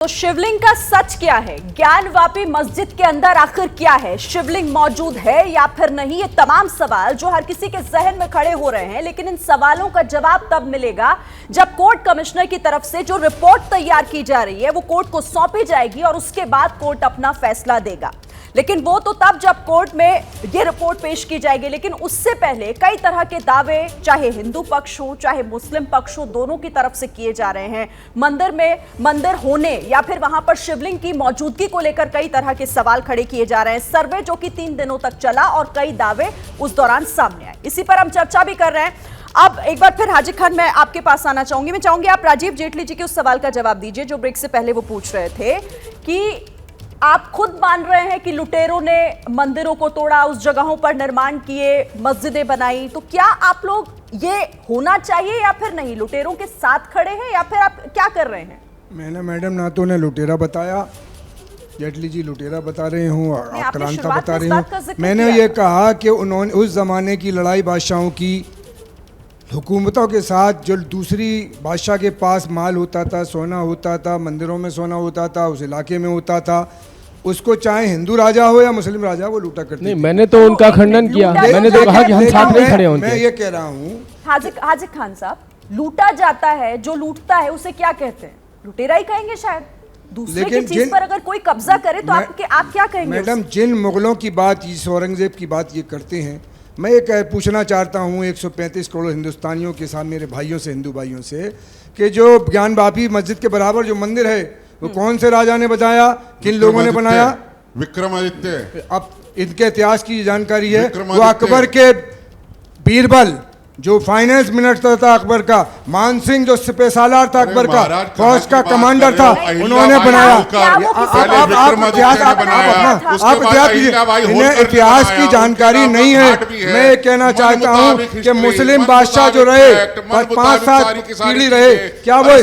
तो शिवलिंग का सच क्या है? ज्ञानवापी मस्जिद के अंदर आखिर क्या है? शिवलिंग मौजूद है या फिर नहीं? ये तमाम सवाल जो हर किसी के जहन में खड़े हो रहे हैं, लेकिन इन सवालों का जवाब तब मिलेगा जब कोर्ट कमिश्नर की तरफ से जो रिपोर्ट तैयार की जा रही है वो कोर्ट को सौंपी जाएगी और उसके बाद कोर्ट अपना फैसला देगा। लेकिन वो तो तब जब कोर्ट में ये रिपोर्ट पेश की जाएगी। लेकिन उससे पहले कई तरह के दावे, चाहे हिंदू पक्ष हो चाहे मुस्लिम पक्ष हो, दोनों की तरफ से किए जा रहे हैं। मंदिर होने या फिर वहां पर शिवलिंग की मौजूदगी को लेकर कई तरह के सवाल खड़े किए जा रहे हैं। सर्वे जो कि 3 दिनों तक चला और कई दावे उस दौरान सामने आए, इसी पर हम चर्चा भी कर रहे हैं। अब एक बार फिर हाजी खान, मैं आपके पास आना चाहूंगी। मैं चाहूंगी आप राजीव जेटली जी के उस सवाल का जवाब दीजिए जो ब्रेक से पहले वो पूछ रहे थे कि आप खुद मान रहे हैं कि लुटेरों ने मंदिरों को तोड़ा, उस जगहों पर निर्माण किए, मस्जिदें बनाई, तो क्या आप लोग ये होना चाहिए या फिर नहीं? लुटेरों के साथ खड़े हैं या फिर आप क्या कर रहे हैं? मैंने मैडम ना तो उन्हें लुटेरा बताया, जेटली जी लुटेरा बता रहे हूँ, आक्रांता बता रहे हूँ। मैंने ये कहा कि उन्होंने उस जमाने की लड़ाई बादशाहों की हुकूमतों के साथ, जो दूसरी बादशाह के पास माल होता था, सोना होता था, मंदिरों में सोना होता था, उस इलाके में होता था, उसको चाहे हिंदू राजा हो या मुस्लिम राजा, वो लूटा करते नहीं, मैंने तो उनका खंडन किया। मैंने तो कहा कि हम साथ नहीं खड़े होंगे। मैं ये कह रहा हूँ हाजी खान साहब, लूटा जाता है, जो लूटता है उसे क्या कहते हैं? लुटेरा ही कहेंगे शायद। दूसरे की चीज पर अगर कोई कब्जा करे तो आप क्या कहेंगे? मैडम, जिन मुगलों की बात, इस औरंगजेब की बात ये करते हैं, मैं ये पूछना चाहता हूँ 135 करोड़ हिंदुस्तानियों के साथ, मेरे भाइयों से, हिंदू भाइयों से, कि जो ज्ञानवापी मस्जिद के बराबर जो मंदिर है वो कौन से राजा ने बताया, किन लोगों ने बनाया? विक्रमादित्य। अब इनके इतिहास की जानकारी है, वो अकबर के बीरबल जो फाइनेंस मिनिस्टर था अकबर का, मान सिंह जो सिपहसालार था अकबर का, फौज का कमांडर था, उन्होंने बनाया। इन्हें इतिहास की जानकारी नहीं है। मैं ये कहना चाहता हूँ कि मुस्लिम बादशाह जो रहे 5-7 पीढ़ी रहे, क्या वो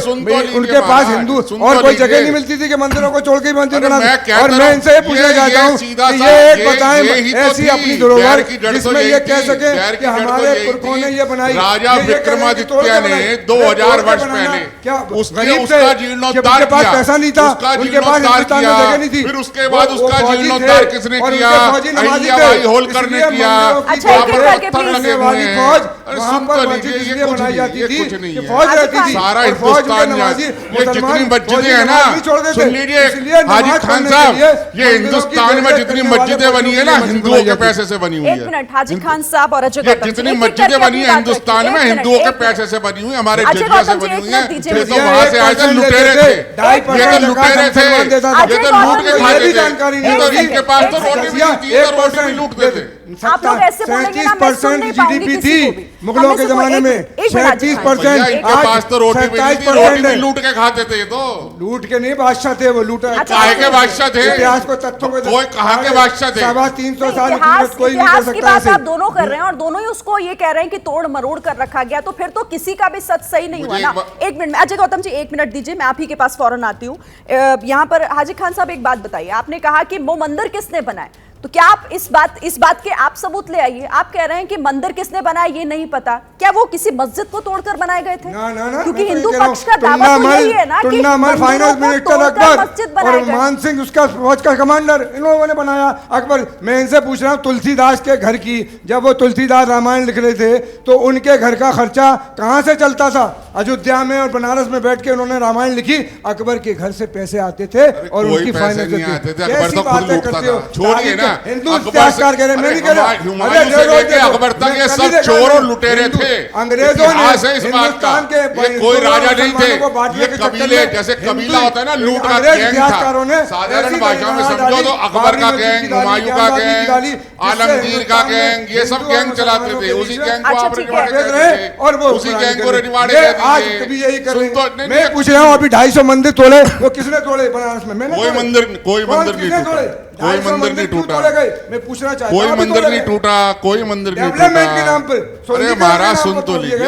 उनके पास हिंदू और कोई जगह नहीं मिलती थी कि मंदिरों को छोड़ के मंदिर बना? और मैं इनसे ये पूछना चाहता हूँ कि ये एक बताएं ऐसी अपनी धरोहर जिसमें ये कह सके कि हमारे पुरखों ने ये बनाई। राजा विक्रमादित्य ने 2000 वर्ष पहले उसका जीर्णोद्धार किया, पैसा नहीं था, उनके पास हिंदुस्तान में जगह नहीं थी। फिर उसके बाद उसका जीर्णोद्धार किसने किया? अहिल्याबाई होलकर ने किया। वहां पर मस्जिद इसलिए बनाई जाती थी कि फौज रहती थी। सारा हिंदुस्तान, ये जितनी मस्जिदें हैं ना, सुन लीजिए हाजी खान साहब, ये हिंदुस्तान में जितनी मस्जिदें बनी है ना, हिंदुओं के पैसे से बनी हुई है। एक मिनट हाजी खान साहब, और जितनी मस्जिदें बनी है हिंदुस्तान में, हिंदुओं के पैसे से बनी हुई, हमारे जरिए से बनी हुई है। ये तो वहां से आए थे, लुटेरे थे, ये तो लुटेरे थे, ये तो लूट के खाते थे। इनके पास तो रोटी भी नहीं थी, तो रोटी भी लूटते थे। 37% GDP थी मुगलों के जमाने में, 37%। इनके पास तो रोटी भी नहीं थी, रोटी भी लूट के खाते थे। ये तो लूट के नहीं बादशाह थे, वो लूटा। काहे के बादशाह थे? इतिहास को तथ्यों को कोई कहाँ के बादशाह थे? 350 साल कोई नहीं कर इतिहास की सकता बात ऐसे। आप दोनों कर रहे हैं और दोनों ही उसको ये कह रहे हैं कि तोड़ मरोड़ कर रखा गया, तो फिर तो किसी का भी सच सही नहीं हुआ ना। एक मिनट, अजय गौतम जी 1 मिनट दीजिए, मैं आप ही के पास फौरन आती हूँ। यहाँ पर हाजी खान साहब एक बात बताइए, आपने कहा कि वो मंदिर किसने बनाए, तो क्या आप इस बात के आप सबूत ले आइए। आप कह रहे हैं कि मंदिर किसने बनाया ये नहीं पता, क्या वो किसी मस्जिद को तोड़कर बनाए गए थे? ना, क्योंकि हिंदू पक्ष का दावा तो यही है ना कि फाइनेंस मिनिस्टर अकबर और मान सिंह उसका फौज का कमांडर, इन लोगों ने बनाया। अकबर, मैं इनसे पूछ रहा हूँ तुलसीदास के घर की, जब वो तुलसीदास रामायण लिख रहे थे तो उनके घर का खर्चा कहाँ से चलता था? अयोध्या में और बनारस में बैठ के उन्होंने रामायण लिखी, अकबर के घर से पैसे आते थे और उनकी फाइनेंस छोड़िए ना, हिंदू इतिहासकार कह रहे हैं, मैं नहीं कह रहा। अकबर तक ये सब चोर और लुटेरे थे। अंग्रेजों ने इस बात का, ये कोई राजा नहीं थे, ये कबीले, जैसे कबीला होता है ना, लूट का गैंग था। साधारण भाषा में समझो तो अकबर का गैंग, हुमायूं का गैंग, आलमगीर का गैंग, ये सब गैंग चलाते थे। उसी गैंग को आप रिवार्ड देते थे और वो उसी गैंग को रिवार्ड देते थे। आज कभी यही कर रहे हैं। मैं पूछ रहा हूँ, अभी 250 मंदिर तोड़े, वो किसने तोड़े बनारस में? मैंने कोई मंदिर नहीं टूटा, कोई मंदिर नहीं टूटा, मैं पूछना चाहता हूं, कोई मंदिर नहीं टूटा, कोई मंदिर नहीं टूटा। के नाम पर अरे महाराज सुन तो लीजिए।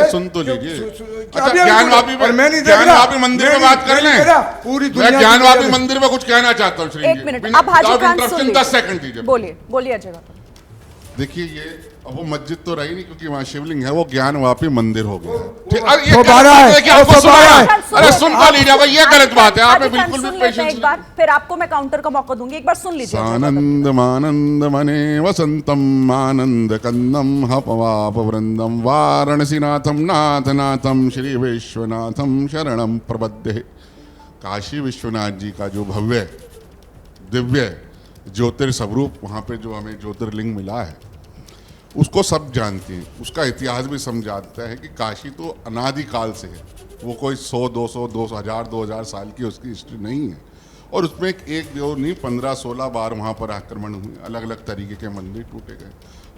अच्छा, ज्ञानवापी मंदिर में बात कर लें। पूरी मैं ज्ञानवापी मंदिर में कुछ कहना चाहता हूँ। 1 मिनट, अब हाजी खान सुन लीजिए। 10 सेकंड दीजिए। बोलिए अजय गौतम। देखिए ये अब वो मस्जिद तो रही नहीं क्योंकि वहाँ शिवलिंग है, वो ज्ञानवापी मंदिर हो गया। ठीक, अरे ये दोबारा गलत बात है, कि आपको दोबारा सुना है। है। अरे सुन पा लीजिए भाई, ये गलत बात है। आपने हाजी खान, बिल्कुल सुन भी लेते हैं पेशेंस एक बार, फिर आपको मैं काउंटर का मौका दूंगी। एक बार सुन लीजिए। सानंद मानंद मने वसंतम आनंद कंदम हपवाप वृंदम वाराणसी नाथम नाथ नाथम श्री विश्वनाथम शरणम प्रबद्धे। काशी विश्वनाथ जी का जो भव्य दिव्य ज्योतिर्स्वरूप वहाँ पे जो हमें ज्योतिर्लिंग मिला है, उसको सब जानते हैं। उसका इतिहास भी समझाता है कि काशी तो अनादिकाल से है, वो कोई 100 200 2000 साल की उसकी हिस्ट्री नहीं है। और उसमें एक दो नहीं 15-16 बार वहाँ पर आक्रमण हुए, अलग अलग तरीके के मंदिर टूटे गए।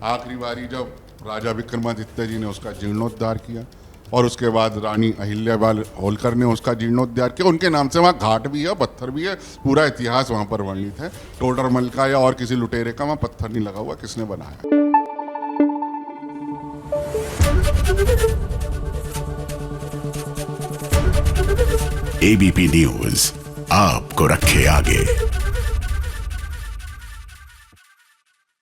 आखिरी बारी जब राजा विक्रमादित्य जी ने उसका जीर्णोद्धार किया और उसके बाद रानी अहिल्याबाई होलकर ने उसका जीर्णोद्धार किया। उनके नाम से वहाँ घाट भी है, पत्थर भी है, पूरा इतिहास वहाँ पर वर्णित है। टोडरमल का या और किसी लुटेरे का वहाँ पत्थर नहीं लगा हुआ, किसने बनाया। एबीपी न्यूज आपको रखे आगे।